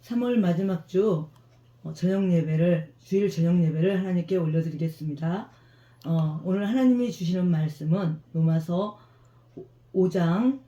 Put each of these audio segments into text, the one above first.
3월 마지막 주 주일 저녁 예배를 하나님께 올려드리겠습니다. 오늘 하나님이 주시는 말씀은 로마서 5장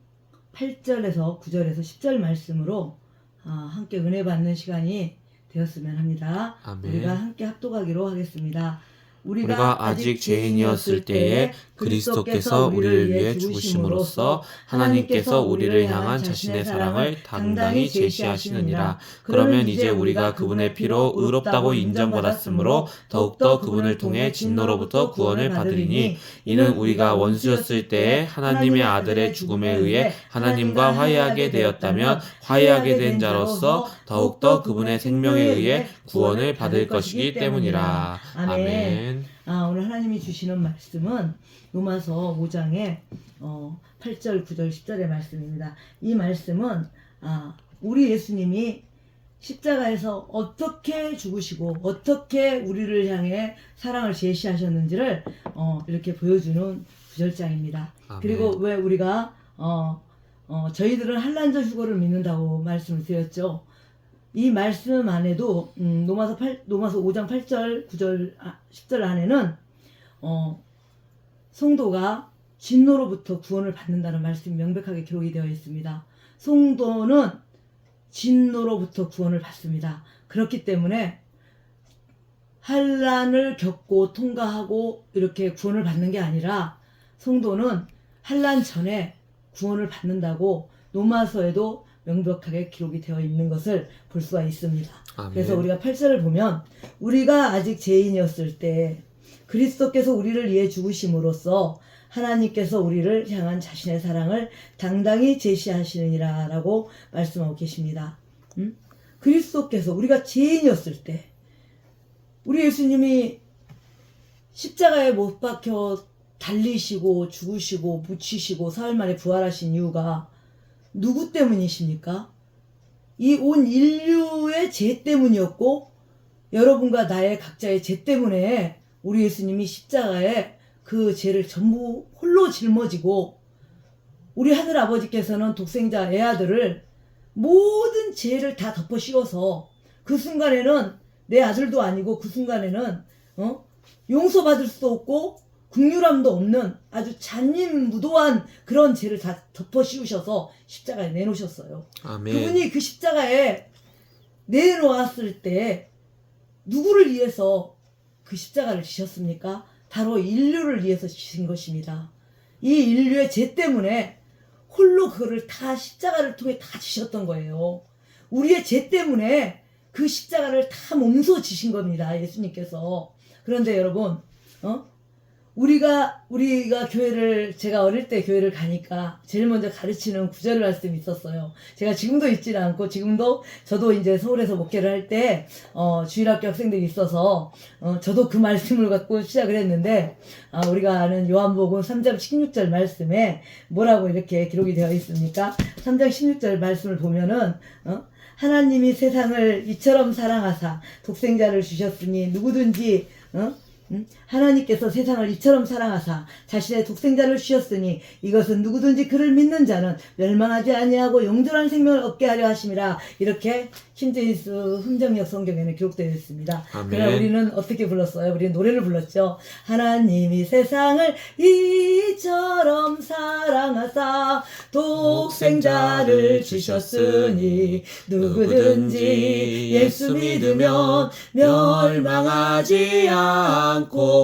8절에서 9절에서 10절 말씀으로 함께 은혜 받는 시간이 되었으면 합니다. 아멘. 우리가 함께 합독하기로 하겠습니다. 우리가 아직 죄인이었을 때에 그리스도께서 우리를 위해 죽으심으로써 하나님께서 우리를 향한 자신의 사랑을 당당히 제시하시느니라. 그러면 이제 우리가 그분의 피로 의롭다고 인정받았으므로 더욱더 그분을 통해 진노로부터 구원을 받으리니, 이는 우리가 원수였을 때에 하나님의 아들의 죽음에 의해 하나님과 화해하게 되었다면 화해하게 된 자로서 더욱더 그분의 생명에 의해 구원을 받을 것이기 때문이라. 아멘. 오늘 하나님이 주시는 말씀은 로마서 5장의 8절, 9절, 10절의 말씀입니다. 이 말씀은 우리 예수님이 십자가에서 어떻게 죽으시고 어떻게 우리를 향해 사랑을 제시하셨는지를 이렇게 보여주는 구절장입니다. 아멘. 그리고 왜 우리가 저희들은 한란절 휴거를 믿는다고 말씀을 드렸죠. 이 말씀 안에도 로마서 5장 8절, 9절, 10절 안에는 성도가 진노로부터 구원을 받는다는 말씀이 명백하게 기록이 되어 있습니다. 성도는 진노로부터 구원을 받습니다. 그렇기 때문에 환난을 겪고 통과하고 이렇게 구원을 받는 게 아니라 성도는 환난 전에 구원을 받는다고 로마서에도 명백하게 기록이 되어 있는 것을 볼 수가 있습니다. 아멘. 그래서 우리가 8절을 보면 우리가 아직 죄인이었을 때 그리스도께서 우리를 위해 죽으심으로써 하나님께서 우리를 향한 자신의 사랑을 당당히 제시하시느니라 라고 말씀하고 계십니다. 그리스도께서 우리가 죄인이었을 때 우리 예수님이 십자가에 못 박혀 달리시고 죽으시고 묻히시고 사흘 만에 부활하신 이유가 누구 때문이십니까? 이 온 인류의 죄 때문이었고 여러분과 나의 각자의 죄 때문에 우리 예수님이 십자가에 그 죄를 전부 홀로 짊어지고 우리 하늘아버지께서는 독생자 애아들을 모든 죄를 다 덮어 씌워서 그 순간에는 내 아들도 아니고 그 순간에는 용서받을 수도 없고 긍휼함도 없는 아주 잔인무도한 그런 죄를 다 덮어 씌우셔서 십자가에 내놓으셨어요. 아멘. 그분이 그 십자가에 내놓았을 때 누구를 위해서 그 십자가를 지셨습니까? 바로 인류를 위해서 지신 것입니다. 이 인류의 죄 때문에 홀로 그거를 다 십자가를 통해 다 지셨던 거예요. 우리의 죄 때문에 그 십자가를 다 몸소 지신 겁니다. 예수님께서. 그런데 여러분 우리가 교회를, 제가 어릴 때 교회를 가니까 제일 먼저 가르치는 구절 말씀이 있었어요. 제가 지금도 잊지 않고, 지금도 저도 이제 서울에서 목회를 할 때 주일학교 학생들이 있어서 저도 그 말씀을 갖고 시작을 했는데, 우리가 아는 요한복음 3장 16절 말씀에 뭐라고 이렇게 기록이 되어 있습니까? 3장 16절 말씀을 보면은 하나님이 세상을 이처럼 사랑하사 독생자를 주셨으니 누구든지 하나님께서 세상을 이처럼 사랑하사 자신의 독생자를 주셨으니 이것은 누구든지 그를 믿는 자는 멸망하지 아니하고 영존한 생명을 얻게 하려 하심이라. 이렇게 킹제임스 흥정역 성경에는 기록되어 있습니다. 그러나 우리는 어떻게 불렀어요? 우리는 노래를 불렀죠. 하나님이 세상을 이처럼 사랑하사 독생자를 주셨으니 누구든지 예수 믿으면 멸망하지 않고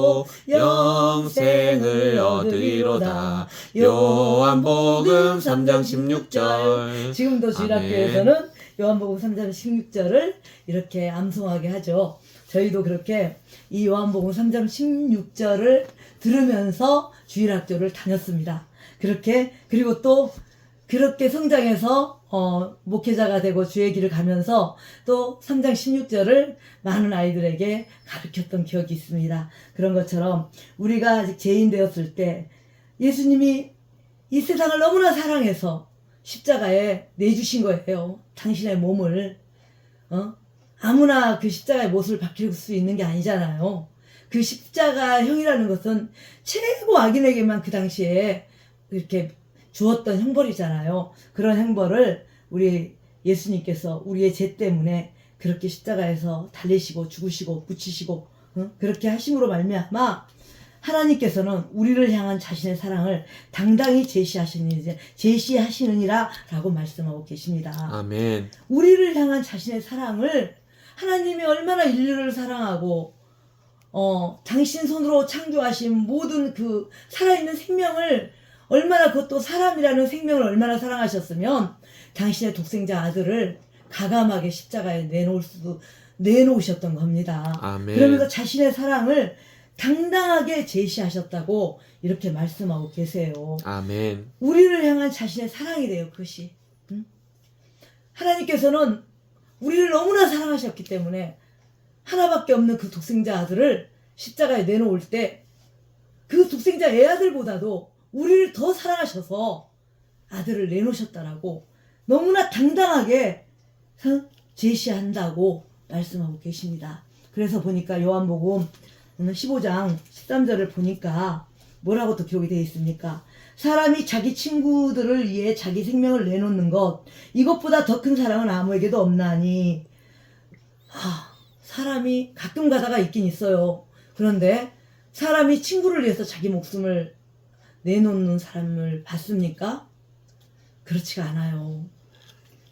영생을 얻으리로다. 요한복음 3장 16절. 지금도 주일학교에서는 요한복음 3장 16절을 이렇게 암송하게 하죠. 저희도 그렇게 이 요한복음 3장 16절을 들으면서 주일학교를 다녔습니다. 그리고 또 그렇게 성장해서 목회자가 되고 주의 길을 가면서 또 3장 16절을 많은 아이들에게 가르쳤던 기억이 있습니다. 그런 것처럼 우리가 아직 죄인 되었을 때 예수님이 이 세상을 너무나 사랑해서 십자가에 내주신 거예요. 당신의 몸을. 아무나 그 십자가의 못을 박힐 수 있는 게 아니잖아요. 그 십자가형이라는 것은 최고 악인에게만 그 당시에 이렇게 주었던 형벌이잖아요. 그런 형벌을 우리 예수님께서 우리의 죄 때문에 그렇게 십자가에서 달리시고 죽으시고 묻히시고 그렇게 하심으로 말미암아 하나님께서는 우리를 향한 자신의 사랑을 당당히 제시하시느니라 라고 말씀하고 계십니다. 아멘. 우리를 향한 자신의 사랑을 하나님이 얼마나 인류를 사랑하고 당신 손으로 창조하신 모든 그 살아있는 생명을 얼마나, 그것도 사람이라는 생명을 얼마나 사랑하셨으면 당신의 독생자 아들을 가감하게 십자가에 내놓으셨던 겁니다. 아멘. 그러면서 자신의 사랑을 당당하게 제시하셨다고 이렇게 말씀하고 계세요. 아멘. 우리를 향한 자신의 사랑이래요, 그것이. 하나님께서는 우리를 너무나 사랑하셨기 때문에 하나밖에 없는 그 독생자 아들을 십자가에 내놓을 때 그 독생자 애아들보다도 우리를 더 사랑하셔서 아들을 내놓으셨다라고 너무나 당당하게 제시한다고 말씀하고 계십니다. 그래서 보니까 요한복음 15장 13절을 보니까 뭐라고 또 기록이 되어 있습니까? 사람이 자기 친구들을 위해 자기 생명을 내놓는 것, 이것보다 더 큰 사랑은 아무에게도 없나니. 사람이 가끔 가다가 있긴 있어요. 그런데 사람이 친구를 위해서 자기 목숨을 내놓는 사람을 봤습니까? 그렇지가 않아요.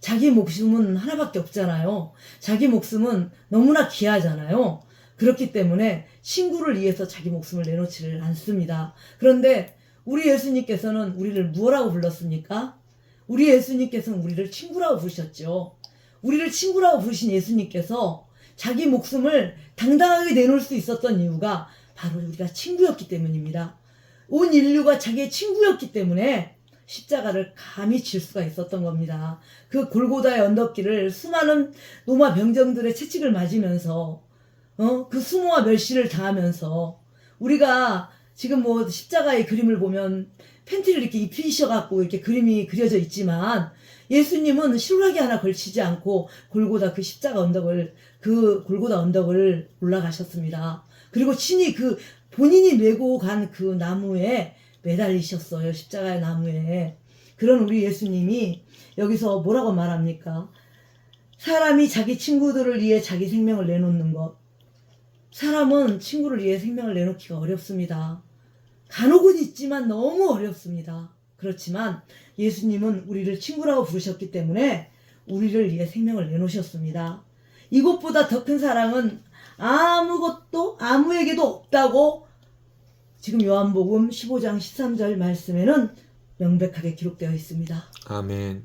자기 목숨은 하나밖에 없잖아요. 자기 목숨은 너무나 귀하잖아요. 그렇기 때문에 친구를 위해서 자기 목숨을 내놓지를 않습니다. 그런데 우리 예수님께서는 우리를 무엇라고 불렀습니까? 우리 예수님께서는 우리를 친구라고 부르셨죠. 우리를 친구라고 부르신 예수님께서 자기 목숨을 당당하게 내놓을 수 있었던 이유가 바로 우리가 친구였기 때문입니다. 온 인류가 자기의 친구였기 때문에 십자가를 감히 질 수가 있었던 겁니다. 그 골고다의 언덕길을 수많은 노마 병정들의 채찍을 맞으면서 그 수모와 멸시를 당하면서, 우리가 지금 뭐 십자가의 그림을 보면 팬티를 이렇게 입히셔갖고 이렇게 그림이 그려져 있지만, 예수님은 실오라기 하나 걸치지 않고 골고다 그 십자가 언덕을, 그 골고다 언덕을 올라가셨습니다. 그리고 친히 본인이 메고 간 그 나무에 매달리셨어요. 십자가의 나무에. 그런 우리 예수님이 여기서 뭐라고 말합니까? 사람이 자기 친구들을 위해 자기 생명을 내놓는 것. 사람은 친구를 위해 생명을 내놓기가 어렵습니다. 간혹은 있지만 너무 어렵습니다. 그렇지만 예수님은 우리를 친구라고 부르셨기 때문에 우리를 위해 생명을 내놓으셨습니다. 이것보다 더 큰 사랑은 아무에게도 없다고 지금 요한복음 15장 13절 말씀에는 명백하게 기록되어 있습니다. 아멘.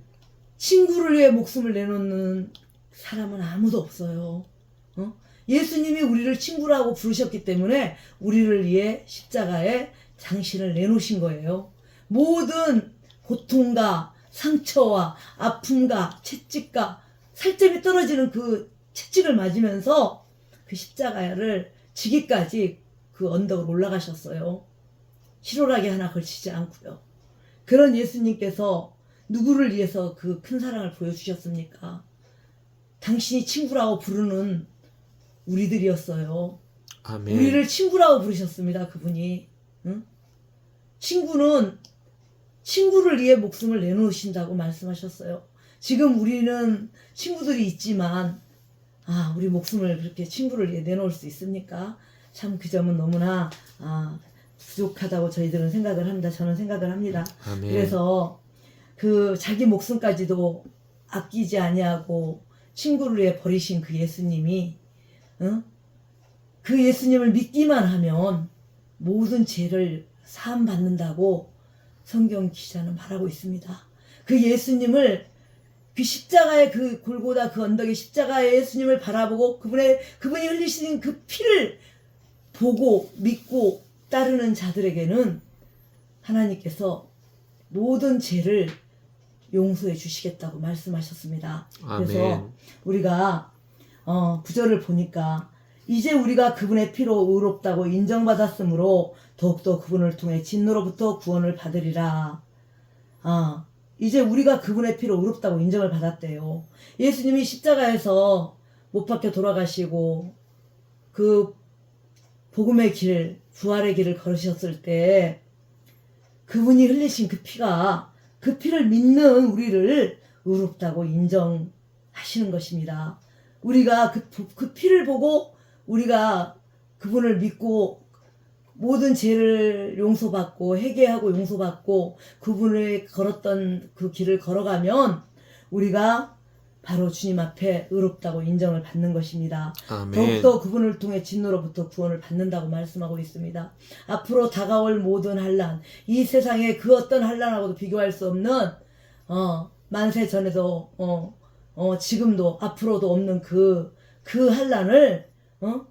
친구를 위해 목숨을 내놓는 사람은 아무도 없어요. 예수님이 우리를 친구라고 부르셨기 때문에 우리를 위해 십자가에 당신을 내놓으신 거예요. 모든 고통과 상처와 아픔과 채찍과 살점이 떨어지는 그 채찍을 맞으면서 그 십자가를 지기까지 그 언덕을 올라가셨어요. 실오라기 하나 걸치지 않고요. 그런 예수님께서 누구를 위해서 그 큰 사랑을 보여주셨습니까? 당신이 친구라고 부르는 우리들이었어요. 아멘. 우리를 친구라고 부르셨습니다. 그분이. 친구는 친구를 위해 목숨을 내놓으신다고 말씀하셨어요. 지금 우리는 친구들이 있지만 우리 목숨을 그렇게 친구를 위해 내놓을 수 있습니까? 참 그 점은 너무나 부족하다고 저희들은 생각을 합니다. 저는 생각을 합니다. 아멘. 그래서 그 자기 목숨까지도 아끼지 아니하고 친구를 위해 버리신 그 예수님이 그 예수님을 믿기만 하면 모든 죄를 사함 받는다고 성경 기자는 말하고 있습니다. 그 예수님을, 그 십자가의 그 골고다 그 언덕의 십자가의 예수님을 바라보고 그분이 흘리신 그 피를 보고 믿고 따르는 자들에게는 하나님께서 모든 죄를 용서해 주시겠다고 말씀하셨습니다. 아멘. 그래서 우리가 9절을 보니까 이제 우리가 그분의 피로 의롭다고 인정받았으므로 더욱더 그분을 통해 진노로부터 구원을 받으리라. 이제 우리가 그분의 피로 의롭다고 인정을 받았대요. 예수님이 십자가에서 못 박혀 돌아가시고 그 복음의 길, 부활의 길을 걸으셨을 때 그분이 흘리신 그 피가, 그 피를 믿는 우리를 의롭다고 하시는 것입니다. 우리가 그 피를 보고 우리가 그분을 믿고 모든 죄를 용서받고 회개하고 용서받고 그분을 걸었던 그 길을 걸어가면 우리가 바로 주님 앞에 의롭다고 인정을 받는 것입니다. 아멘. 더욱더 그분을 통해 진노로부터 구원을 받는다고 말씀하고 있습니다. 앞으로 다가올 모든 환난, 이 세상의 그 어떤 환난하고도 비교할 수 없는 만세 전에도 지금도 앞으로도 없는 그 환난을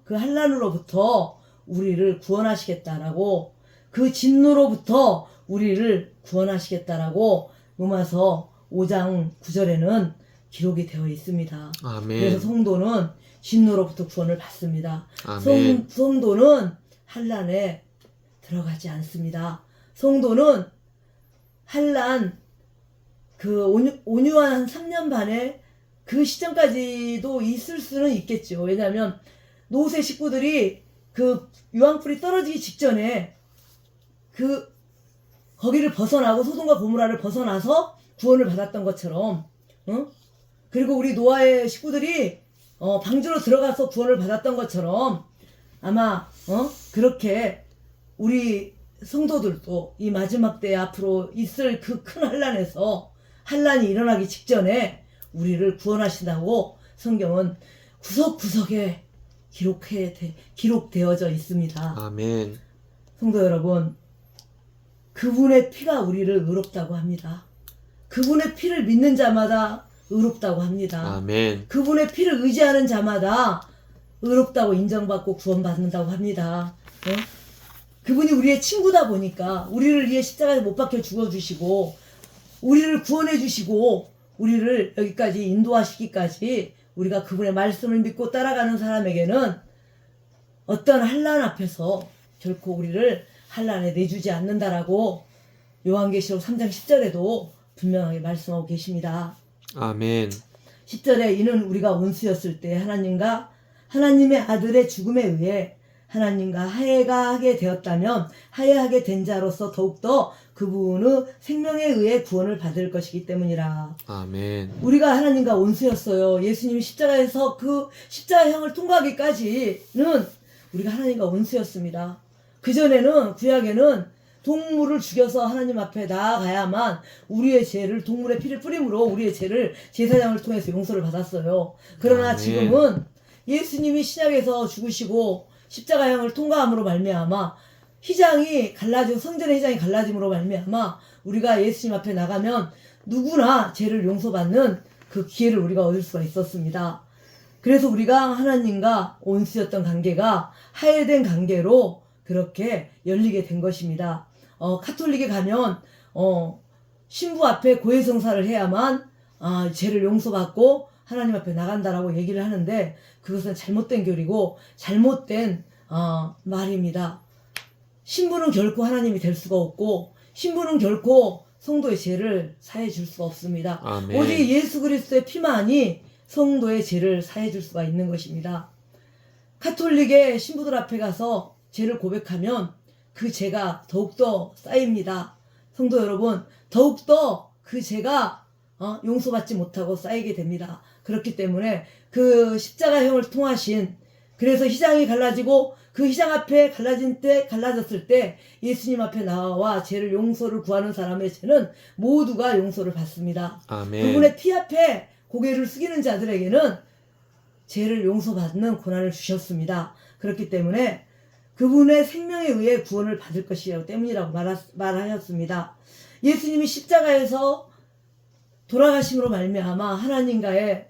그 환난으로부터 우리를 구원하시겠다라고, 그 진노로부터 우리를 구원하시겠다라고 로마서 5장 9절에는 기록이 되어 있습니다. 아멘. 그래서 성도는 진노로부터 구원을 받습니다. 아멘. 성도는 환난에 들어가지 않습니다. 성도는 환난 그 온유한 한 3년 반에 그 시점까지도 있을 수는 있겠죠. 왜냐하면 노세 식구들이 그 유황불이 떨어지기 직전에 거기를 벗어나고 소돔과 고모라를 벗어나서 구원을 받았던 것처럼, 그리고 우리 노아의 식구들이 방주로 들어가서 구원을 받았던 것처럼 아마 그렇게 우리 성도들도 이 마지막 때에 앞으로 있을 그 큰 환난에서, 환난이 일어나기 직전에 우리를 구원하신다고 성경은 구석구석에 기록되어져 있습니다. 아멘. 성도 여러분, 그분의 피가 우리를 의롭다고 합니다. 그분의 피를 믿는 자마다 의롭다고 합니다. 아멘. 그분의 피를 의지하는 자마다 의롭다고 인정받고 구원받는다고 합니다. 그분이 우리의 친구다 보니까 우리를 위해 십자가에 못 박혀 죽어주시고 우리를 구원해 주시고 우리를 여기까지 인도하시기까지 우리가 그분의 말씀을 믿고 따라가는 사람에게는 어떤 환난 앞에서 결코 우리를 환난에 내주지 않는다라고 요한계시록 3장 10절에도 분명하게 말씀하고 계십니다. 아멘. 10절에 이는 우리가 원수였을 때 하나님의 아들의 죽음에 의해 하나님과 화해하게 되었다면 화해하게 된 자로서 더욱더 그분의 생명에 의해 구원을 받을 것이기 때문이라. 아멘. 우리가 하나님과 원수였어요. 예수님이 십자가에서 그 십자가형을 통과하기까지는 우리가 하나님과 원수였습니다. 그전에는 구약에는 동물을 죽여서 하나님 앞에 나아가야만 우리의 죄를, 동물의 피를 뿌림으로 우리의 죄를 제사장을 통해서 용서를 받았어요. 그러나 아멘. 지금은 예수님이 신약에서 죽으시고 십자가형을 통과함으로 말미암아 휘장이 갈라지고 성전의 휘장이 갈라짐으로 말미암아 우리가 예수님 앞에 나가면 누구나 죄를 용서받는 그 기회를 우리가 얻을 수가 있었습니다. 그래서 우리가 하나님과 원수였던 관계가 화해된 관계로 그렇게 열리게 된 것입니다. 카톨릭에 가면 신부 앞에 고해성사를 해야만 죄를 용서받고 하나님 앞에 나간다라고 얘기를 하는데 그것은 잘못된 교리고 잘못된 말입니다. 신부는 결코 하나님이 될 수가 없고 신부는 결코 성도의 죄를 사해 줄 수가 없습니다. 아멘. 오직 예수 그리스도의 피만이 성도의 죄를 사해 줄 수가 있는 것입니다. 카톨릭의 신부들 앞에 가서 죄를 고백하면 그 죄가 더욱더 쌓입니다. 성도 여러분, 더욱더 그 죄가 용서받지 못하고 쌓이게 됩니다. 그렇기 때문에 그 십자가형을 통하신, 그래서 휘장이 갈라지고 그 휘장 앞에 갈라졌을 때 예수님 앞에 나와 죄를 용서를 구하는 사람의 죄는 모두가 용서를 받습니다. 아멘. 그분의 피 앞에 고개를 숙이는 자들에게는 죄를 용서받는 고난을 주셨습니다. 그렇기 때문에 그분의 생명에 의해 구원을 받을 것이기 때문이라고 말하였습니다. 예수님이 십자가에서 돌아가심으로 말미암아 하나님과의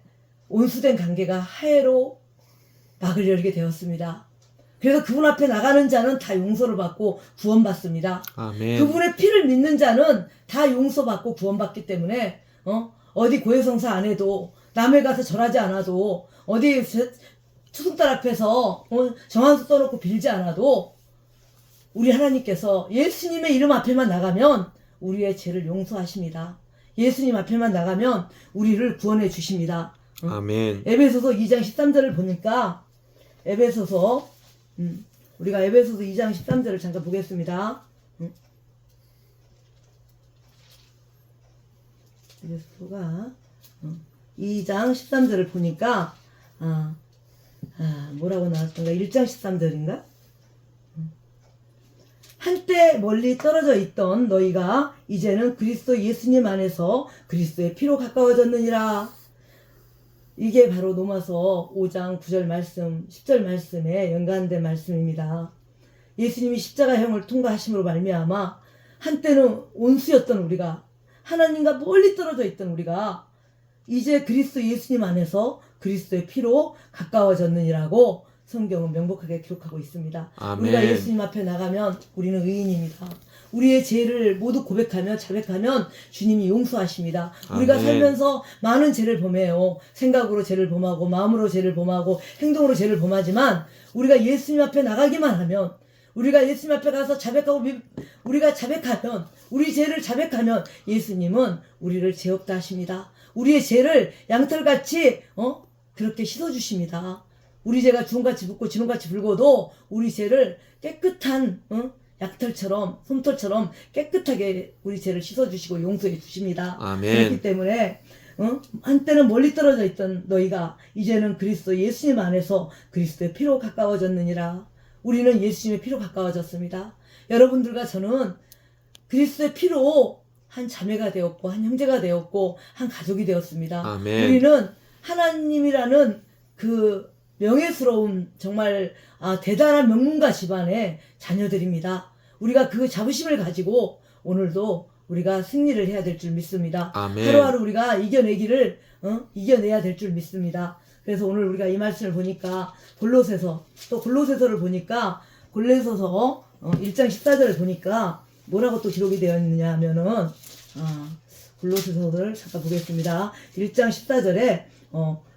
온수된 관계가 화해로 막을 열게 되었습니다. 그래서 그분 앞에 나가는 자는 다 용서를 받고 구원받습니다. 아멘. 그분의 피를 믿는 자는 다 용서받고 구원받기 때문에 어디 고해성사 안 해도 남에 가서 절하지 않아도 어디 추승달 앞에서 정한수 써놓고 빌지 않아도 우리 하나님께서 예수님의 이름 앞에만 나가면 우리의 죄를 용서하십니다. 예수님 앞에만 나가면 우리를 구원해 주십니다. 아멘. 에베소서 2장 13절을 보니까 우리가 에베소서 2장 13절을 잠깐 보겠습니다. 에베소서가 2장 13절을 보니까 뭐라고 나왔던가? 1장 13절인가? 한때 멀리 떨어져 있던 너희가 이제는 그리스도 예수님 안에서 그리스도의 피로 가까워졌느니라. 이게 바로 로마서 5장 9절 말씀, 10절 말씀에 연관된 말씀입니다. 예수님이 십자가형을 통과하심으로 말미암아 한때는 온수였던 우리가, 하나님과 멀리 떨어져 있던 우리가 이제 그리스도 예수님 안에서 그리스도의 피로 가까워졌느니라고 성경은 명백하게 기록하고 있습니다. 아멘. 우리가 예수님 앞에 나가면 우리는 의인입니다. 우리의 죄를 모두 고백하며 자백하면 주님이 용서하십니다. 우리가 아멘. 살면서 많은 죄를 범해요. 생각으로 죄를 범하고 마음으로 죄를 범하고 행동으로 죄를 범하지만 우리가 예수님 앞에 나가기만 하면, 우리가 예수님 앞에 가서 자백하고 우리가 자백하면, 우리 죄를 자백하면 예수님은 우리를 죄 없다 하십니다. 우리의 죄를 양털같이 그렇게 씻어주십니다. 우리 죄가 주홍같이 붓고 지홍같이 붉어도 우리 죄를 깨끗한 약털처럼, 솜털처럼 깨끗하게 우리 죄를 씻어주시고 용서해 주십니다. 아멘. 그렇기 때문에 한때는 멀리 떨어져 있던 너희가 이제는 그리스도 예수님 안에서 그리스도의 피로 가까워졌느니라. 우리는 예수님의 피로 가까워졌습니다. 여러분들과 저는 그리스도의 피로 한 자매가 되었고 한 형제가 되었고 한 가족이 되었습니다. 아멘. 우리는 하나님이라는 그 명예스러운 정말 대단한 명문가 집안의 자녀들입니다. 우리가 그 자부심을 가지고 오늘도 우리가 승리를 해야 될 줄 믿습니다. 아멘. 하루하루 우리가 이겨내야 될 줄 믿습니다. 그래서 오늘 우리가 이 말씀을 보니까 골로새서를 보니까 골로새서 1장 14절을 보니까 뭐라고 또 기록이 되어 있느냐 하면은 골로새서를 잠깐 보겠습니다. 1장 14절에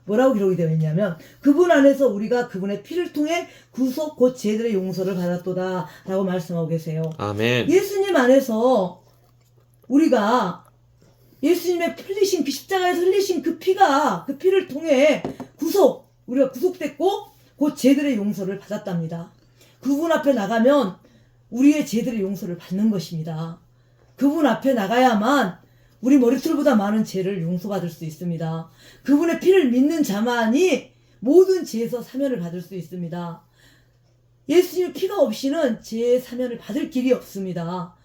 뭐라고 기록이 되어 있냐면 그분 안에서 우리가 그분의 피를 통해 구속 곧 죄들의 용서를 받았도다 라고 말씀하고 계세요. 아멘. 예수님 안에서 우리가 예수님의 흘리신 그 십자가에서 흘리신 그 피를 통해 우리가 구속됐고 곧 죄들의 용서를 받았답니다. 그분 앞에 나가면 우리의 죄들의 용서를 받는 것입니다. 그분 앞에 나가야만 우리 머리털보다 많은 죄를 용서받을 수 있습니다. 그분의 피를 믿는 자만이 모든 죄에서 사면을 받을 수 있습니다. 예수님의 피가 없이는 죄의 사면을 받을 길이 없습니다.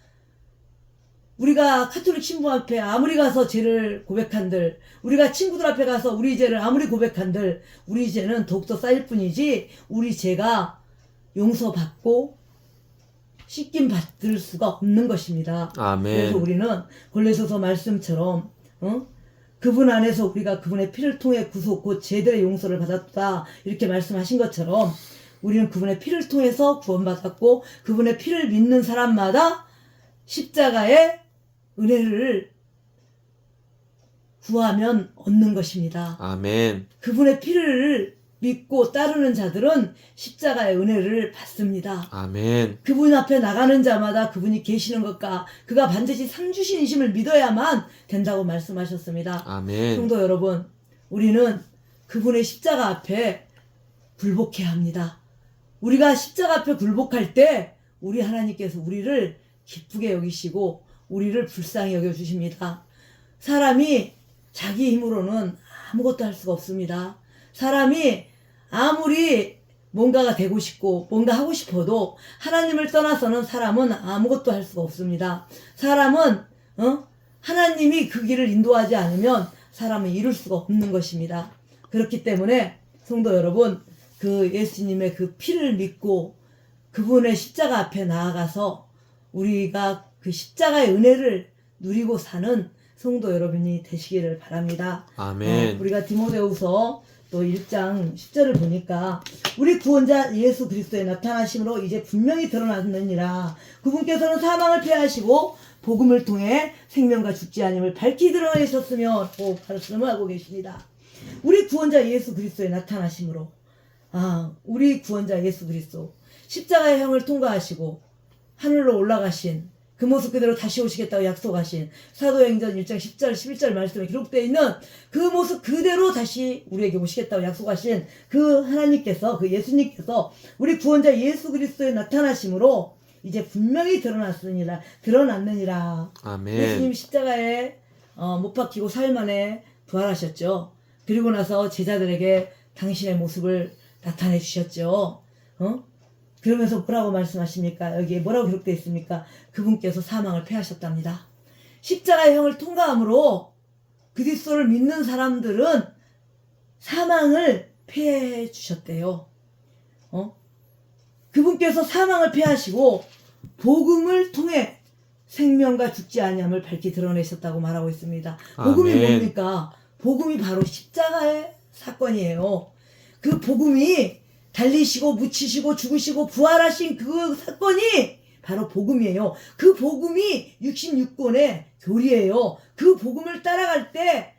우리가 카톨릭 신부 앞에 아무리 가서 죄를 고백한들, 우리가 친구들 앞에 가서 우리 죄를 아무리 고백한들 우리 죄는 더욱더 쌓일 뿐이지 우리 죄가 용서받고 씻김 받을 수가 없는 것입니다. 아멘. 그래서 우리는 골로새서 말씀처럼 그분 안에서 우리가 그분의 피를 통해 구속 곧 죄들의 용서를 받았다 이렇게 말씀하신 것처럼 우리는 그분의 피를 통해서 구원받았고 그분의 피를 믿는 사람마다 십자가의 은혜를 구하면 얻는 것입니다. 아멘. 그분의 피를 믿고 따르는 자들은 십자가의 은혜를 받습니다. 아멘. 그분 앞에 나가는 자마다 그분이 계시는 것과 그가 반드시 상주신이심을 믿어야만 된다고 말씀하셨습니다. 아멘. 성도 여러분, 우리는 그분의 십자가 앞에 굴복해야 합니다. 우리가 십자가 앞에 굴복할 때 우리 하나님께서 우리를 기쁘게 여기시고 우리를 불쌍히 여겨주십니다. 사람이 자기 힘으로는 아무것도 할 수가 없습니다. 사람이 아무리 뭔가가 되고 싶고 뭔가 하고 싶어도 하나님을 떠나서는 사람은 아무것도 할 수가 없습니다. 사람은 하나님이 그 길을 인도하지 않으면 사람은 이룰 수가 없는 것입니다. 그렇기 때문에 성도 여러분, 그 예수님의 그 피를 믿고 그분의 십자가 앞에 나아가서 우리가 그 십자가의 은혜를 누리고 사는 성도 여러분이 되시기를 바랍니다. 아멘. 우리가 디모데후서 또 1장 10절을 보니까 우리 구원자 예수 그리스도의 나타나심으로 이제 분명히 드러났느니라. 그분께서는 사망을 패하시고 복음을 통해 생명과 죽지 아님을 밝히 드러내셨으며 말씀을 하고 계십니다. 우리 구원자 예수 그리스도의 나타나심으로 우리 구원자 예수 그리스도 십자가의 형을 통과하시고 하늘로 올라가신 그 모습 그대로 다시 오시겠다고 약속하신 사도행전 1장 10절 11절 말씀에 기록되어 있는 그 모습 그대로 다시 우리에게 오시겠다고 약속하신 그 하나님께서, 그 예수님께서 우리 구원자 예수 그리스도의 나타나심으로 이제 분명히 드러났느니라. 아멘. 예수님 십자가에 못 박히고 4일 만에 부활하셨죠. 그리고 나서 제자들에게 당신의 모습을 나타내 주셨죠. 그러면서 뭐라고 말씀하십니까? 여기에 뭐라고 기록되어 있습니까? 그분께서 사망을 패하셨답니다. 십자가의 형을 통과함으로 그리스도를 믿는 사람들은 사망을 패해 주셨대요. 그분께서 사망을 패하시고 복음을 통해 생명과 죽지 아니함을 밝히 드러내셨다고 말하고 있습니다. 복음이 아멘. 뭡니까? 복음이 바로 십자가의 사건이에요. 그 복음이 달리시고 묻히시고 죽으시고 부활하신 그 사건이 바로 복음이에요. 그 복음이 66권의 교리예요. 그 복음을 따라갈 때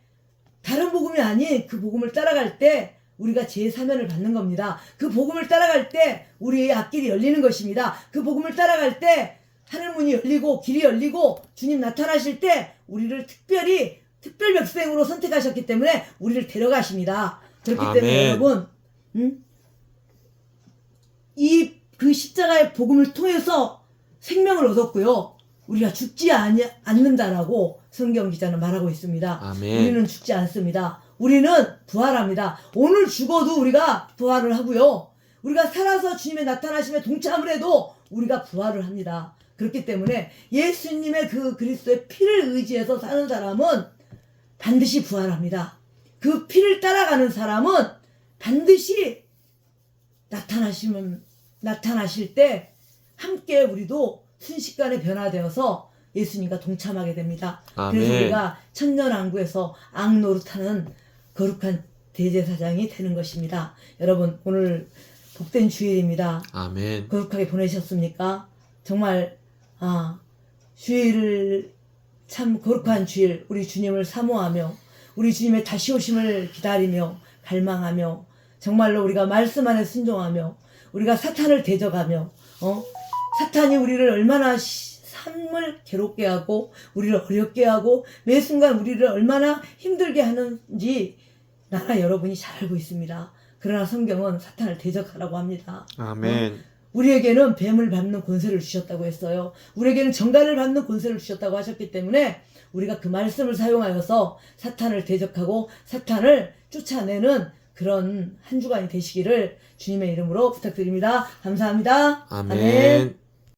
다른 복음이 아닌 그 복음을 따라갈 때 우리가 제3연을 받는 겁니다. 그 복음을 따라갈 때 우리의 앞길이 열리는 것입니다. 그 복음을 따라갈 때 하늘문이 열리고 길이 열리고 주님 나타나실 때 우리를 특별 백성으로 선택하셨기 때문에 우리를 데려가십니다. 그렇기 아멘. 때문에 여러분 그 십자가의 복음을 통해서 생명을 얻었고요. 우리가 죽지 않는다라고 성경 기자는 말하고 있습니다. 아멘. 우리는 죽지 않습니다. 우리는 부활합니다. 오늘 죽어도 우리가 부활을 하고요. 우리가 살아서 주님의 나타나심에 동참을 해도 우리가 부활을 합니다. 그렇기 때문에 예수님의 그 그리스도의 피를 의지해서 사는 사람은 반드시 부활합니다. 그 피를 따라가는 사람은 반드시 나타나실 때 함께 우리도 순식간에 변화되어서 예수님과 동참하게 됩니다. 아멘. 그래서 우리가 천년왕국에서 악노릇하는 거룩한 대제사장이 되는 것입니다. 여러분 오늘 복된 주일입니다. 아멘. 거룩하게 보내셨습니까? 정말 주일을 참 거룩한 주일 우리 주님을 사모하며 우리 주님의 다시 오심을 기다리며 갈망하며 정말로 우리가 말씀 안에 순종하며 우리가 사탄을 대적하며 사탄이 우리를 얼마나 삶을 괴롭게 하고 우리를 어렵게 하고 매 순간 우리를 얼마나 힘들게 하는지 나나 여러분이 잘 알고 있습니다. 그러나 성경은 사탄을 대적하라고 합니다. 아멘. 우리에게는 뱀을 밟는 권세를 주셨다고 했어요. 우리에게는 정갈을 밟는 권세를 주셨다고 하셨기 때문에 우리가 그 말씀을 사용하여서 사탄을 대적하고 사탄을 쫓아내는 그런 한 주간이 되시기를 주님의 이름으로 부탁드립니다. 감사합니다. 아멘.